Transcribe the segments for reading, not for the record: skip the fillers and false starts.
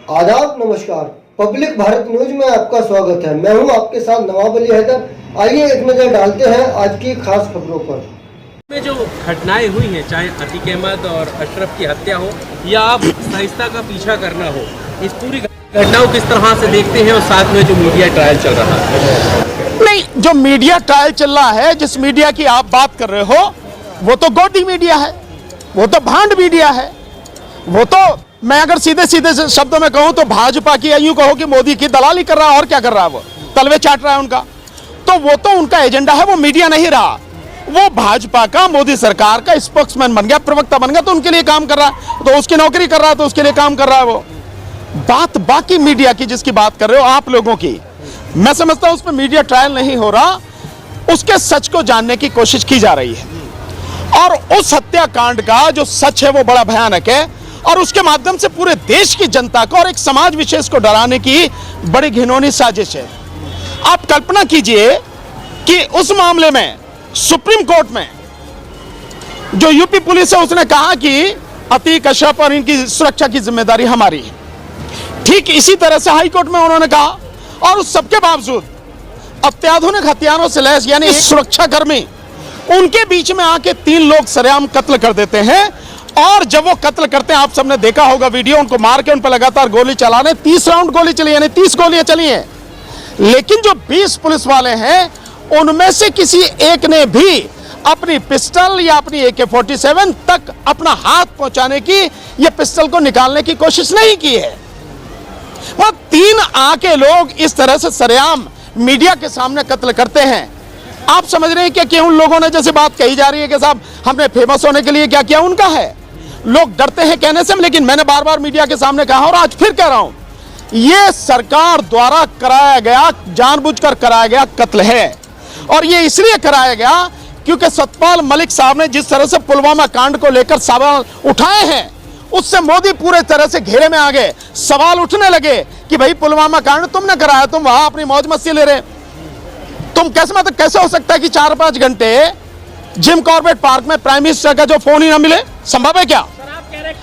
आदाब, नमस्कार। Public Bharat news में आपका स्वागत है। मैं हूं आपके साथ नवाब अली हैदर। आइए एक नजर डालते हैं आज की खास खबरों पर। में जो घटनाएं हुई हैं, चाहे अतीक अहमद और अशरफ की हत्या हो या आप सहिष्णुता का पीछा करना हो, इस पूरी घटनाओं किस तरह से देखते हैं और साथ में जो मीडिया ट्रायल चल रहा है? नहीं, जो मीडिया ट्रायल चल रहा है, जिस मीडिया की आप बात कर रहे हो, वो तो गोदी मीडिया है, वो तो भांड मीडिया है। वो तो मैं अगर सीधे सीधे शब्दों में कहूं तो भाजपा की, यूं कहो कि मोदी की दलाली कर रहा है। और क्या कर रहा है? वो तलवे चाट रहा है उनका। तो वो तो उनका एजेंडा है, वो मीडिया नहीं रहा। वो भाजपा का, मोदी सरकार का स्पोक्समैन बन गया, प्रवक्ता बन गया, तो उनके लिए काम कर रहा है। तो उसकी नौकरी कर रहा है, तो उसके लिए काम कर रहा है वो। बात बाकी मीडिया की जिसकी बात कर रहे हो आप लोगों की, मैं समझता हूं उस पर मीडिया ट्रायल नहीं हो रहा, उसके सच को जानने की कोशिश की जा रही है। और उस हत्याकांड का जो सच है वो बड़ा भयानक है, और उसके माध्यम से पूरे देश की जनता को और एक समाज विशेष को डराने की बड़ी घिनौनी साजिश है। आप कल्पना कीजिए कि उस मामले में सुप्रीम कोर्ट में जो यूपी पुलिस है उसने कहा कि अतीक, अशरफ और इनकी सुरक्षा की जिम्मेदारी हमारी है। ठीक इसी तरह से हाई कोर्ट में उन्होंने कहा, और उस सबके बावजूद अत्याधुनिक हथियारों से लैस यानी सुरक्षाकर्मी, उनके बीच में आके 3 लोग सरेआम कत्ल कर देते हैं। और जब वो कत्ल करते हैं, आप सबने देखा होगा वीडियो, उनको मार के उन पर लगातार गोली चलाने, 30 राउंड गोली चली, यानी 30 गोलियां चली हैं। लेकिन जो 20 पुलिस वाले हैं, उनमें से किसी एक ने भी अपनी पिस्टल या अपनी AK-47 तक अपना हाथ पहुंचाने की या पिस्टल को निकालने की कोशिश नहीं की है। वह 3 आके लोग इस तरह से सरेआम मीडिया के सामने कत्ल करते हैं। आप समझ रहे हैं कि उन लोगों ने, जैसे बात कही जा रही है कि साहब हमने फेमस होने के लिए क्या किया, उनका है। लोग डरते हैं कहने से, लेकिन मैंने बार बार मीडिया के सामने कहा और आज फिर कह रहा हूं, यह सरकार द्वारा कराया गया, जानबूझकर कराया गया कत्ल है। और यह इसलिए कराया गया क्योंकि सतपाल मलिक साहब ने जिस तरह से पुलवामा कांड को लेकर सवाल उठाए हैं, उससे मोदी पूरे तरह से घेरे में आ गए। सवाल उठने लगे कि भाई पुलवामा कांड तुमने कराया, तुम वहां अपनी मौज मस्ती ले रहे, तुम कैसे, मतलब कैसे हो सकता है कि 4-5 घंटे जिम कॉर्बेट पार्क में प्राइम मिनिस्टर का जो फोन ही ना मिले? संभव है क्या?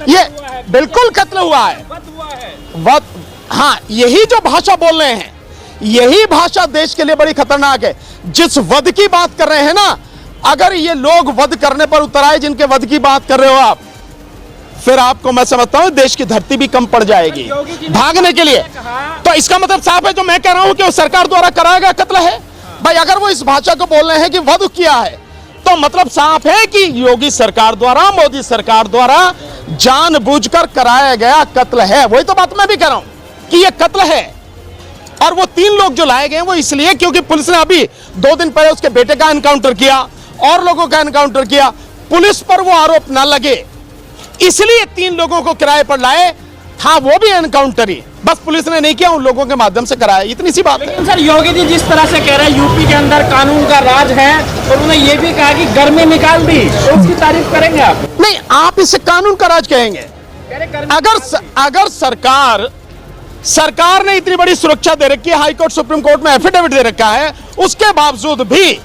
ये बिल्कुल कत्ल हुआ है। हाँ, यही जो भाषा बोल रहे हैं, यही भाषा देश के लिए बड़ी खतरनाक है। जिस वध की बात कर रहे हैं ना, अगर ये लोग वध करने पर उतर आए, जिनके वध की बात कर रहे हो आप, फिर आपको मैं समझता हूं देश की धरती भी कम पड़ जाएगी भागने के लिए। तो इसका मतलब साफ है, जो मैं कह रहा हूं कि वो सरकार द्वारा कराया गया कत्ल है। भाई अगर वो इस भाषा को बोल रहे हैं कि वध किया है, तो मतलब साफ है कि योगी सरकार द्वारा, मोदी सरकार द्वारा जानबूझकर कराया गया कत्ल है। वही तो बात मैं भी कह रहा हूं कि यह कत्ल है। और वो 3 लोग जो लाए गए वो इसलिए क्योंकि पुलिस ने अभी 2 दिन पहले उसके बेटे का एनकाउंटर किया और लोगों का एनकाउंटर किया, पुलिस पर वो आरोप ना लगे, इसलिए 3 लोगों को किराए पर लाए। हाँ, वो भी एनकाउंटर ही, बस पुलिस ने नहीं किया, उन लोगों के माध्यम से कराया, इतनी सी बात है। सर, योगी जी जिस तरह से कह रहे हैं यूपी के अंदर कानून का राज है, और उन्होंने ये भी कहा कि गर्मी निकाल दी, तो उसकी तारीफ करेंगे आप? नहीं, आप इसे कानून का राज कहेंगे। अगर सरकार ने इतनी बड़ी सुरक्षा दे रखी है, हाई कोर्ट सुप्रीम कोर्ट में एफिडेविट दे रखा है, उसके बावजूद भी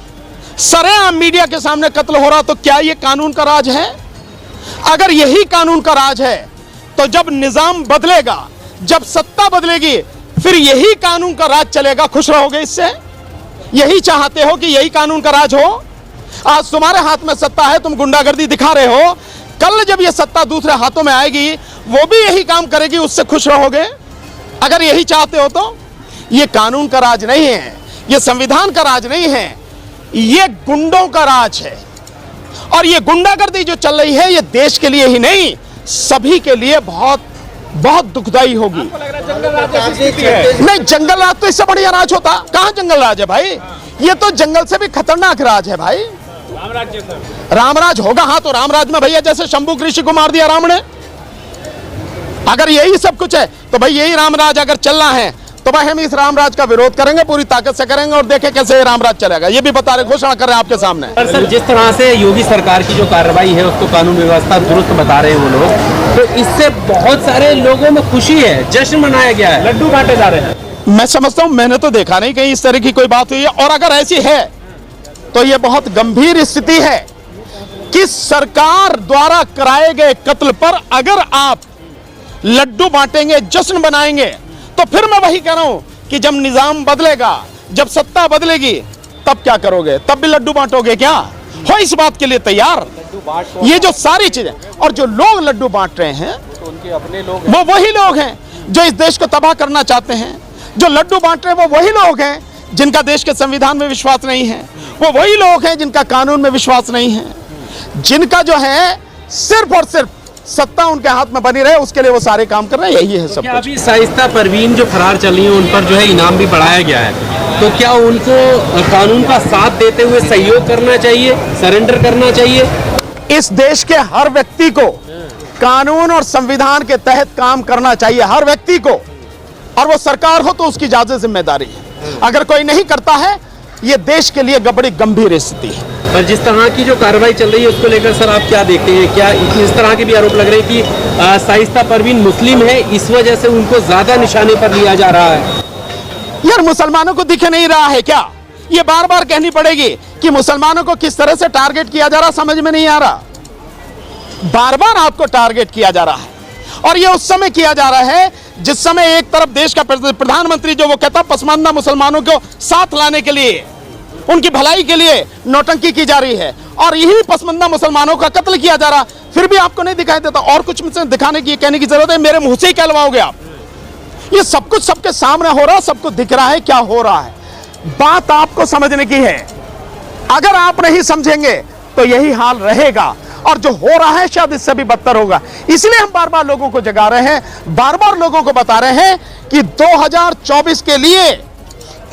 सरेआम मीडिया के सामने कत्ल हो रहा, तो क्या यह कानून का राज है? अगर यही कानून का राज है, तो जब निजाम बदलेगा, जब सत्ता बदलेगी, फिर यही कानून का राज चलेगा। खुश रहोगे इससे? यही चाहते हो कि यही कानून का राज हो? आज तुम्हारे हाथ में सत्ता है, तुम गुंडागर्दी दिखा रहे हो, कल जब यह सत्ता दूसरे हाथों में आएगी, वो भी यही काम करेगी, उससे खुश रहोगे? अगर यही चाहते हो तो यह कानून का राज नहीं है, यह संविधान का राज नहीं है, यह गुंडों का राज है। और यह गुंडागर्दी जो चल रही है, यह देश के लिए ही नहीं, सभी के लिए बहुत बहुत दुखदाई होगी। नहीं, जंगल राज तो इससे बढ़िया राज होता। कहां जंगल राज है भाई? ये तो जंगल से भी खतरनाक राज है भाई। रामराज होगा? हाँ, तो रामराज में भैया जैसे शंभू ऋषि को मार दिया राम ने, अगर यही सब कुछ है तो भाई यही रामराज अगर चलना है तो भाई हम इस रामराज का विरोध करेंगे, पूरी ताकत से करेंगे, और देखें कैसे ये रामराज चलेगा। ये भी बता रहे, घोषणा कर रहे हैं आपके सामने। सर, जिस तरह से योगी सरकार की जो कार्रवाई है उसको कानून व्यवस्था दुरुस्त बता रहे हैं वो लोग, तो इससे बहुत सारे लोगों में खुशी है, जश्न मनाया गया है, लड्डू बांटे जा रहे हैं। मैं समझता हूं, मैंने तो देखा नहीं कहीं इस तरह की कोई बात हुई है, और अगर ऐसी है तो यह बहुत गंभीर स्थिति है कि सरकार द्वारा कराए गए कत्ल पर अगर आप लड्डू बांटेंगे, जश्न बनाएंगे, तो फिर मैं वही कह रहा हूं कि जब निजाम बदलेगा, जब सत्ता बदलेगी, तब क्या करोगे? तब भी लड्डू बांटोगे क्या? हो इस बात के लिए तैयार? ये जो सारी चीजें, और जो लोग लड्डू बांट रहे हैं तो उनके अपने लोग वो वही लोग हैं जो इस देश को तबाह करना चाहते हैं। जो लड्डू बांट रहे हैं वो वही लोग हैं जिनका देश के संविधान में विश्वास नहीं है। वो वही लोग हैं जिनका कानून में विश्वास नहीं है, जिनका जो है सिर्फ और सिर्फ सत्ता उनके हाथ में बनी रहे, उसके लिए वो सारे काम कर रहे हैं। यही है सब क्या कुछ। अभी शाइस्ता परवीन जो फरार चल रही है उन पर जो है इनाम भी बढ़ाया गया है, तो क्या उनको कानून का साथ देते हुए सहयोग करना चाहिए, सरेंडर करना चाहिए? इस देश के हर व्यक्ति को कानून और संविधान के तहत काम करना चाहिए, हर व्यक्ति को, और वो सरकार हो तो उसकी ज्यादा जिम्मेदारी है। अगर कोई नहीं करता है, ये देश के लिए बड़ी गंभीर स्थिति है। पर जिस तरह की जो कार्रवाई चल रही है उसको लेकर सर आप क्या देखते हैं? क्या इस तरह के भी आरोप लग रहे हैं कि शाइस्ता परवीन मुस्लिम है, इस वजह से उनको ज्यादा निशाने पर लिया जा रहा है? यार मुसलमानों को दिख नहीं रहा है क्या? ये बार बार कहनी पड़ेगी कि मुसलमानों को किस तरह से टारगेट किया जा रहा, समझ में नहीं आ रहा। बार बार आपको टारगेट किया जा रहा है, और ये उस समय किया जा रहा है जिस समय एक तरफ देश का प्रधानमंत्री जो वो कहता पसमानदा मुसलमानों को साथ लाने के लिए, उनकी भलाई के लिए नौटंकी की जा रही है, और यही पसमानदा मुसलमानों का कत्ल किया जा रहा, फिर भी आपको नहीं दिखाई देता। और कुछ मुझसे दिखाने की, कहने की जरूरत है? मेरे मुंह से ही कहलवाओगे आप? ये सब कुछ सबके सामने हो रहा, सबको दिख रहा है क्या हो रहा है। बात आपको समझने की है। अगर आप नहीं समझेंगे तो यही हाल रहेगा, और जो हो रहा है शायद इससे भी बदतर होगा। इसलिए हम बार बार लोगों को जगा रहे हैं, बार बार लोगों को बता रहे हैं कि 2024 के लिए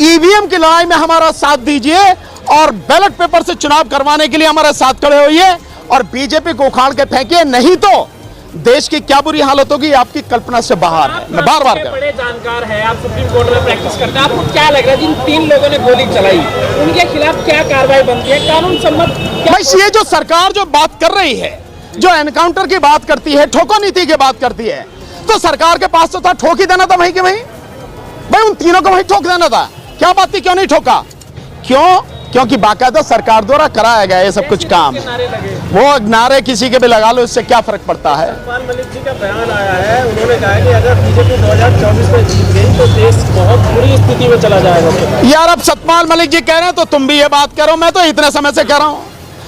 ईवीएम की लड़ाई में हमारा साथ दीजिए, और बैलेट पेपर से चुनाव करवाने के लिए हमारे साथ खड़े होइए, और बीजेपी को उखाड़ के फेंकिए, नहीं तो देश की क्या बुरी हालत होगी आपकी कल्पना से बाहर है। मैं बार बार बड़े जानकार है, आप सुप्रीम कोर्ट में प्रैक्टिस करते हैं, आपको क्या लग रहा है जिन 3 लोगों ने गोली चलाई उनके खिलाफ क्या कार्रवाई बनती है, कानून सम्मत? भाई ये जो सरकार जो बात कर रही है, जो एनकाउंटर की बात करती है, ठोको नीति की बात करती है, तो सरकार के पास तो था ठोक ही देना था भाई, कि भाई उन तीनों को वही ठोक देना था। क्या बात थी, क्यों नहीं ठोका? क्यों? क्योंकि बाकायदा सरकार द्वारा कराया गया ये सब कुछ काम। वो नारे किसी के भी लगा लो, इससे क्या फर्क पड़ता है? सतपाल मलिक जी का बयान आया है, उन्होंने कहा कि अगर बीजेपी 2024 में जीत गई तो देश बहुत बुरी स्थिति में चला जाएगा। यार अब सतपाल मलिक जी कह रहे हैं तो तुम भी ये बात करो, मैं तो इतने समय से कह रहा हूं।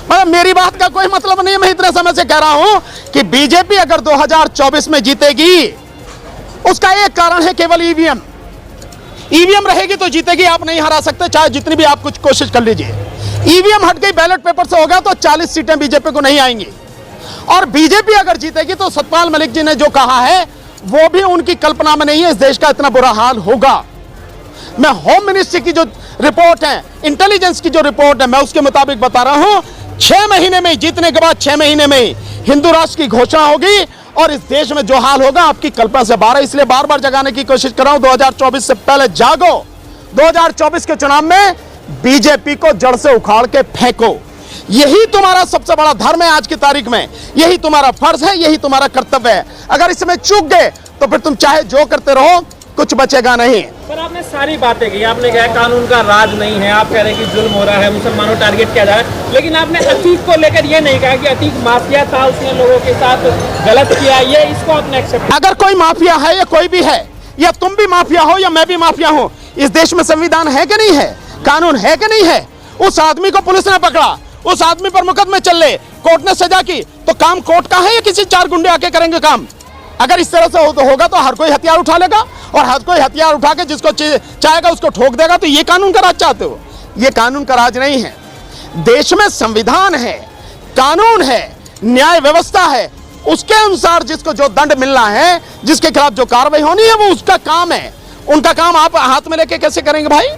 मतलब मेरी बात का कोई मतलब नहीं है, मैं इतने समय से कह रहा हूं कि बीजेपी अगर 2024 में जीतेगी, उसका एक कारण है केवल ईवीएम। ईवीएम रहेगी तो जीतेगी, आप नहीं हरा सकते, चाहे जितनी भी आप कुछ कोशिश कर लीजिए। ईवीएम हट गई, बैलेट पेपर से हो गया, तो 40 सीटें बीजेपी को नहीं आएंगी। और बीजेपी अगर जीतेगी तो सतपाल मलिक जी ने जो कहा है वो भी उनकी कल्पना में नहीं है, इस देश का इतना बुरा हाल होगा। मैं होम मिनिस्ट्री की जो रिपोर्ट है, इंटेलिजेंस की जो रिपोर्ट है, मैं उसके मुताबिक बता रहा हूं, 6 महीने में, जीतने के बाद 6 महीने में हिंदू राष्ट्र की घोषणा होगी, और इस देश में जो हाल होगा आपकी कल्पना से बाहर है। इसलिए बार बार जगाने की कोशिश कर रहा हूं, 2024 से पहले जागो। 2024 के चुनाव में बीजेपी को जड़ से उखाड़ के फेंको। यही तुम्हारा सबसे बड़ा धर्म है आज की तारीख में, यही तुम्हारा फर्ज है, यही तुम्हारा कर्तव्य है। अगर इसमें चूक गए तो फिर तुम चाहे जो करते रहो, कुछ बचेगा नहीं। पर आपने सारी बातें की, आपने कहा कानून का राज नहीं है, आप कह रहे हैं कि जुल्म हो रहा है, मुसलमानों टारगेट किया जा रहा है, लेकिन आपने अतीक को लेकर ये नहीं कहा कि अतीक माफिया था, उसने लोगों के साथ गलत किया, ये इसको आपने एक्सेप्ट। अगर कोई माफिया है या कोई भी है, या तुम भी माफिया हो या मैं भी माफिया हूं, इस देश में संविधान है कि नहीं है, कानून है कि नहीं है? उस आदमी को पुलिस ने पकड़ा, उस आदमी पर मुकदमे चल रहे, कोर्ट ने सजा की, तो काम कोर्ट का है या किसी 4 गुंडे आके करेंगे काम? अगर इस तरह से होगा तो हर कोई हथियार उठा लेगा, और हर कोई हथियार उठा के जिसको चाहेगा उसको ठोक देगा। तो ये कानून का राज चाहते हो? ये कानून का राज नहीं है। देश में संविधान है, कानून है, न्याय व्यवस्था है, उसके अनुसार जिसको जो दंड मिलना है, जिसके खिलाफ जो कार्रवाई होनी है, वो उसका काम है। उनका काम आप हाथ में लेके कैसे करेंगे भाई?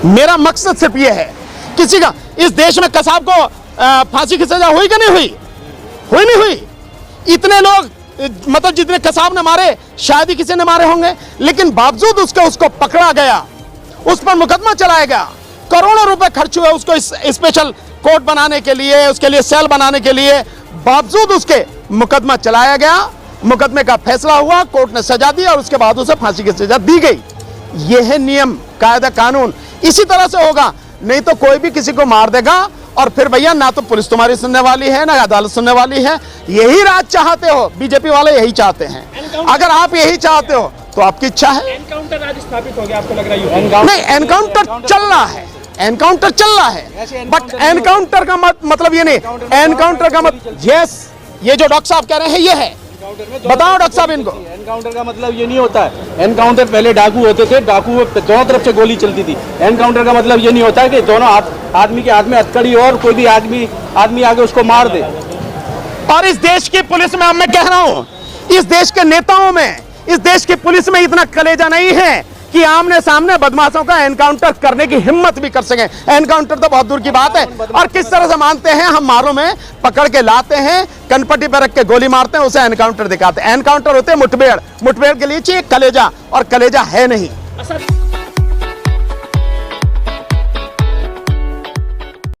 मेरा मकसद सिर्फ ये है, किसी का इस देश में कसाब को फांसी की सजा हुई कि नहीं हुई? हुई नहीं हुई? इतने लोग, मतलब जितने कसाब ने मारे शायद ही किसी ने मारे होंगे, लेकिन बावजूद उसको पकड़ा गया, उस पर मुकदमा चलाया गया, करोड़ों रुपए खर्च हुए उसको स्पेशल कोर्ट बनाने के लिए, उसके लिए सेल बनाने के लिए, बावजूद उसके मुकदमा चलाया गया, मुकदमे का फैसला हुआ, कोर्ट ने सजा दी और उसके बाद उसे फांसी की सजा दी गई। यह है नियम, कायदा, कानून। इसी तरह से होगा, नहीं तो कोई भी किसी को मार देगा और फिर भैया ना तो पुलिस तुम्हारी सुनने वाली है ना अदालत सुनने वाली है। यही राज चाहते हो, बीजेपी वाले यही चाहते हैं। अगर आप यही चाहते हो तो आपकी इच्छा है। एनकाउंटर राज स्थापित हो गया, आपको लग रहा है? नहीं, एनकाउंटर चल रहा है, एनकाउंटर चल रहा है, बट एनकाउंटर का मतलब ये नहीं, एनकाउंटर का मतलब यस, ये जो डॉक्टर साहब कह रहे हैं ये है। बताओ डॉक्टर साहब इनको। एनकाउंटर का मतलब ये नहीं होता है। एनकाउंटर पहले डाकू होते थे, डाकू दोनों तरफ से गोली चलती थी। एनकाउंटर का मतलब ये नहीं होता है कि दोनों आदमी के हाथ में हथकड़ी हो और कोई भी आदमी आगे उसको मार दे। और इस देश की पुलिस में अब मैं कह रहा हूं, इस देश के नेताओं में, इस देश की पुलिस में इतना कलेजा नहीं है कि आमने सामने बदमाशों का एनकाउंटर करने की हिम्मत भी कर सके। एनकाउंटर तो बहुत दूर की बात है। और किस तरह से मानते हैं, हम मारों में पकड़ के लाते हैं, कनपट्टी पर रख के गोली मारते हैं, उसे एनकाउंटर दिखाते हैं। एनकाउंटर होते हैं मुठभेड़, मुठभेड़ के लिए चाहिए कलेजा, और कलेजा है नहीं।